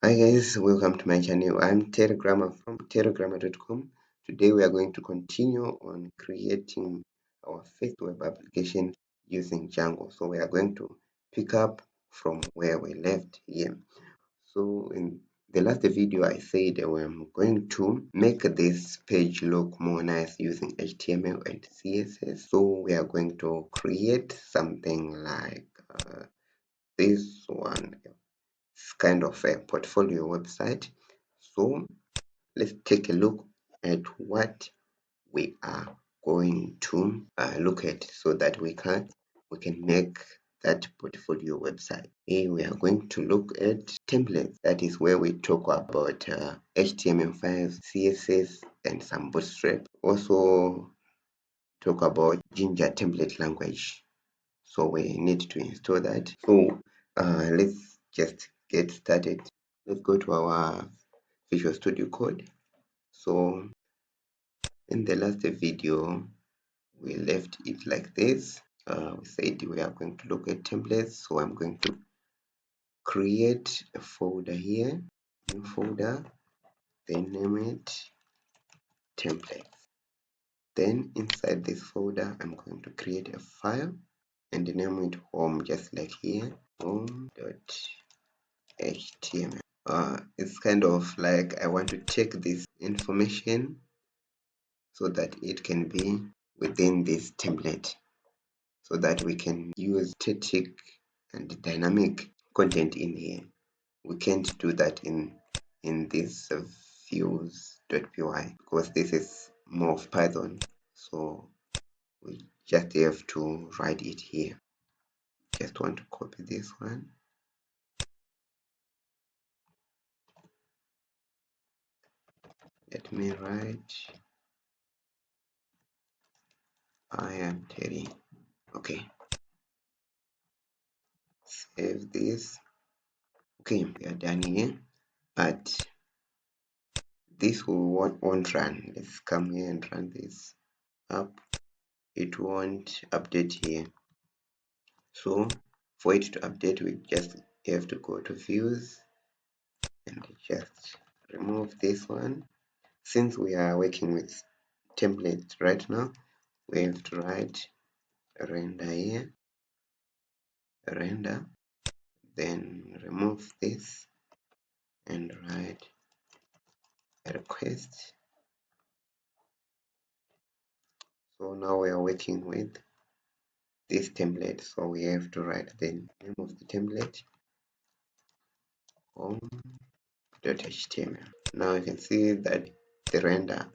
Hi guys, welcome to my channel. I'm Terragrammer from terragrammer.com. Today we are going to continue on creating our first web application using Django. So we are going to pick up from where we left here. So in the last video I said I'm going to make this page look more nice using HTML and CSS. So we are going to create something like this one. It's kind of a portfolio website. So let's take a look at what we are going to look at so that we can make that portfolio website. Here we are going to look at templates. That is where we talk about HTML5, CSS, and some bootstrap. Also talk about Jinja template language. So we need to install that. So let's just get started. Let's go to our Visual Studio Code. So in the last video we left it like this. We said we are going to look at templates, so I'm going to create a folder here, new folder, then name it templates. Then inside this folder I'm going to create a file and name it home, just like here, home.html. It's kind of like I want to take this information so that it can be within this template, so that we can use static and dynamic content in here. We can't do that in this views.py because this is more of Python, so we just have to write it here. Just want to copy this one. Let me write I am Terry. Okay, save this. Okay, we are done here, but this won't run. Let's come here and run this up. It won't update here. So for it to update, we just have to go to views and just remove this one. Since we are working with templates right now, we have to write render here, render, then remove this and write request. So now we are working with this template, so we have to write the name of the template, home.html. Now you can see that the render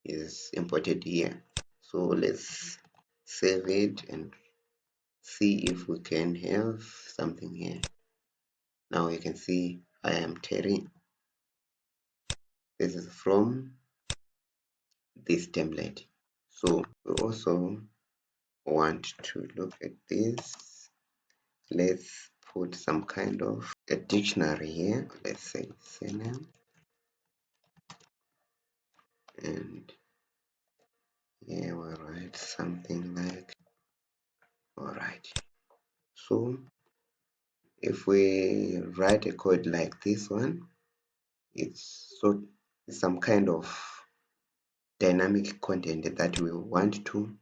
is imported here. So let's save it and see if we can have something here. Now you can see I am Terry. This is from this template. So we also want to look at this. Let's put some kind of a dictionary here. Let's say synonym, and here we'll write something like, alright. So if we write a code like this one, it's some kind of dynamic content that we want to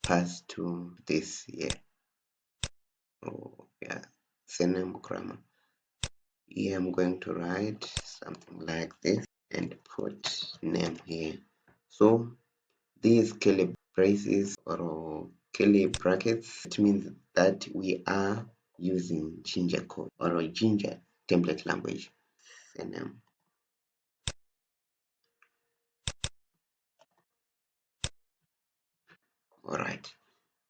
pass to this here. Oh yeah, synonym grammar. Here I'm going to write something like this and put name here. So these curly braces or curly brackets, it means that we are using Jinja code or Jinja template language. Synonym. Alright.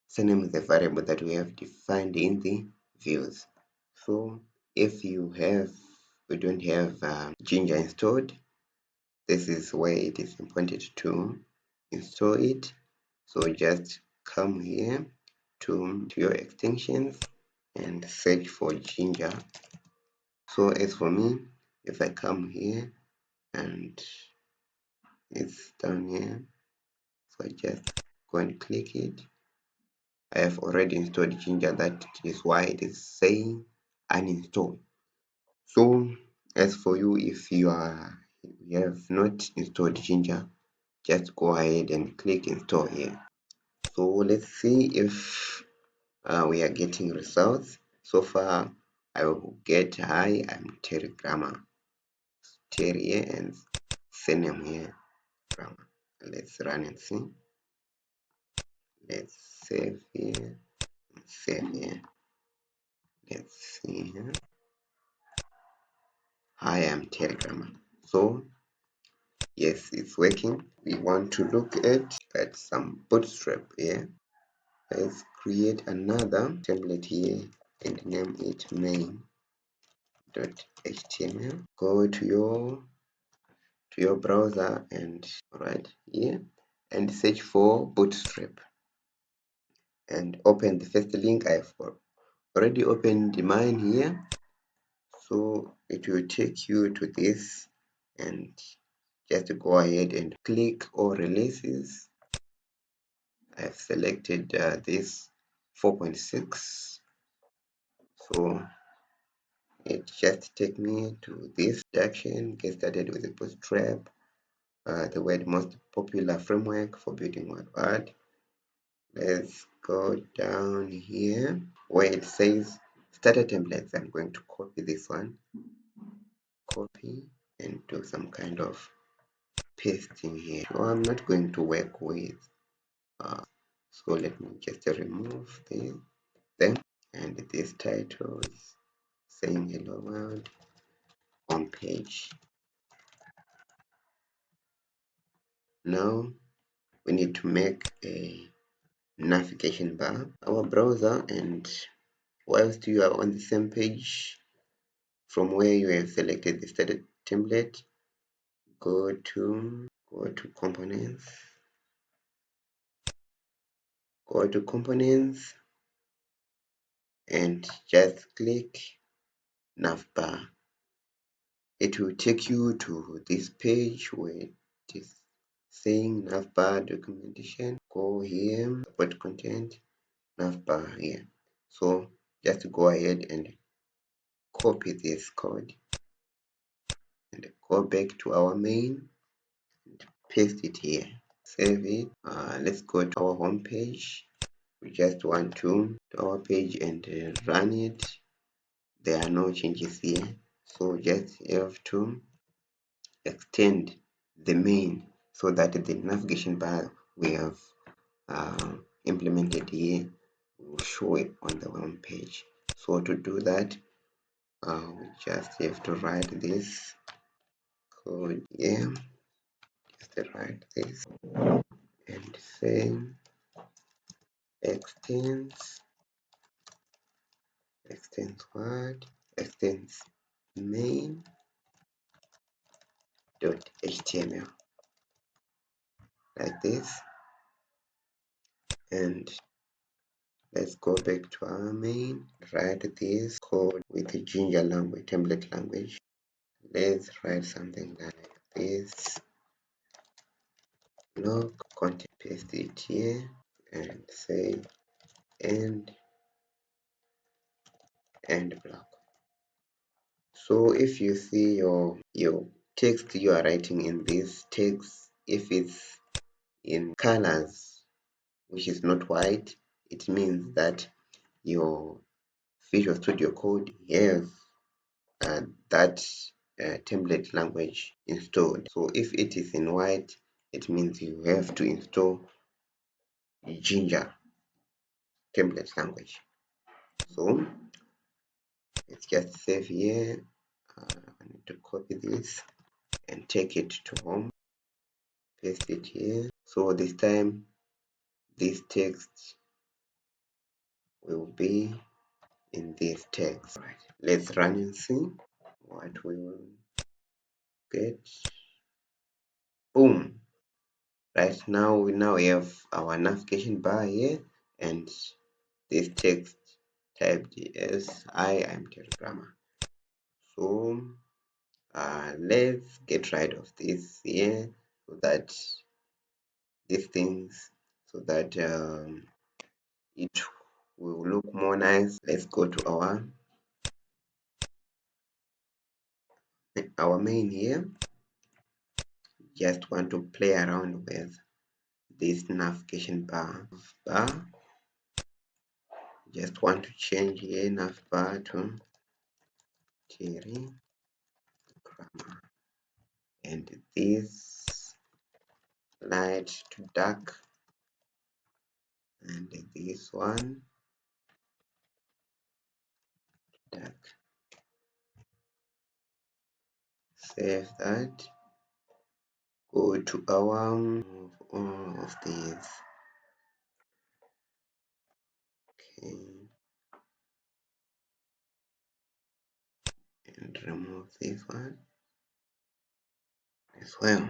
Synonym is a variable that we have defined in the views. So if we don't have Jinja installed, this is where it is important to install it. So just come here to your extensions and search for Jinja. So as for me, if I come here and it's down here, so I just go and click it. I have already installed Jinja, that is why it is saying uninstall. So As for you, if you have not installed Jinja, just go ahead and click install here. So let's see if we are getting results. So far I will get hi, I'm Terry Grammar, Terry here, and surname here, Grammar. Let's run and see. Let's save here and save here. Let's see here. Hi, I'm Terry Grammar. So yes, it's working. We want to look at some bootstrap here. Let's create another template here and name it main.html. Go to your browser and right here and search for bootstrap and open the first link. I've already opened mine here, so it will take you to this, and just go ahead and click all releases. I've selected this 4.6, so it just take me to this section. Get started with the bootstrap, the world's most popular framework for building web. Let's go down here where it says starter templates. I'm going to copy this one, copy, and do some kind of pasting here. So I'm not going to work with so let me just remove them, and this title is saying hello world on page. Now we need to make a navigation bar, our browser, and whilst you are on the same page from where you have selected the starter template, go to components, and just click navbar. It will take you to this page where it is saying navbar documentation. Go here, support content, navbar here. So just go ahead and copy this code and go back to our main and paste it here. Save it. Let's go to our home page. We just want to our page and run it. There are no changes here, so just have to extend the main so that the navigation bar we have implemented here will show it on the home page. So to do that, we just have to write this code here. Just write this and say extends what? Extends main.html like this, and let's go back to our main. Write this code with the Jinja language, template language. Let's write something like this. Block content, paste it here, and say end block. So if you see your text you are writing in this text, if it's in colors which is not white, it means that your Visual Studio Code has that template language installed. So if it is in white, it means you have to install Jinja template language. So let's just save here. I need to copy this and take it to home, paste it here. So this time this text will be in this text. Right, let's run and see what we will get. Boom. Right now we have our navigation bar here and this text typed as I am Terry Grammar. So let's get rid of this here so that these things it will look more nice. Let's go to our our main here. Just want to play around with this navigation bar. Just want to change here nav bar to Cherry Grammar, and this light to dark, and this one dark. Save that. Go to our all of these. Okay, and remove this one as well.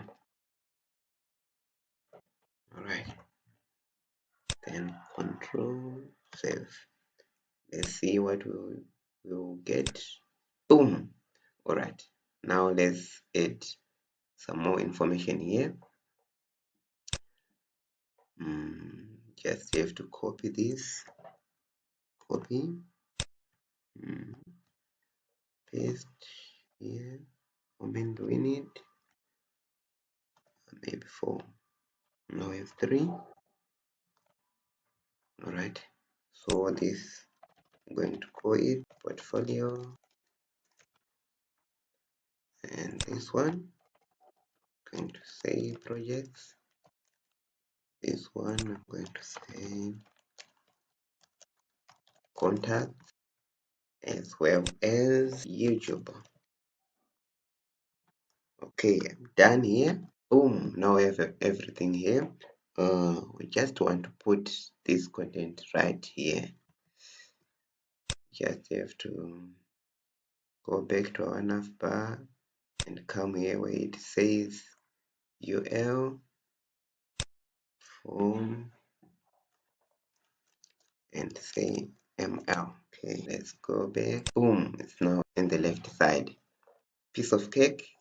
All right, then control save. Let's see what we'll get. Boom. All right, now let's add some more information here. Just have to copy this, copy, paste here. How many do we need? Maybe 4. Now we have 3. All right, so this I'm going to call it portfolio, and this one I'm going to say projects. This one I'm going to say contacts, as well as YouTube. Okay, I'm done here. Boom, now we have everything here. We just want to put this content right here. Just have to go back to our navbar and come here where it says UL form and say ML. Okay, let's go back. Boom, it's now in the left side. Piece of cake.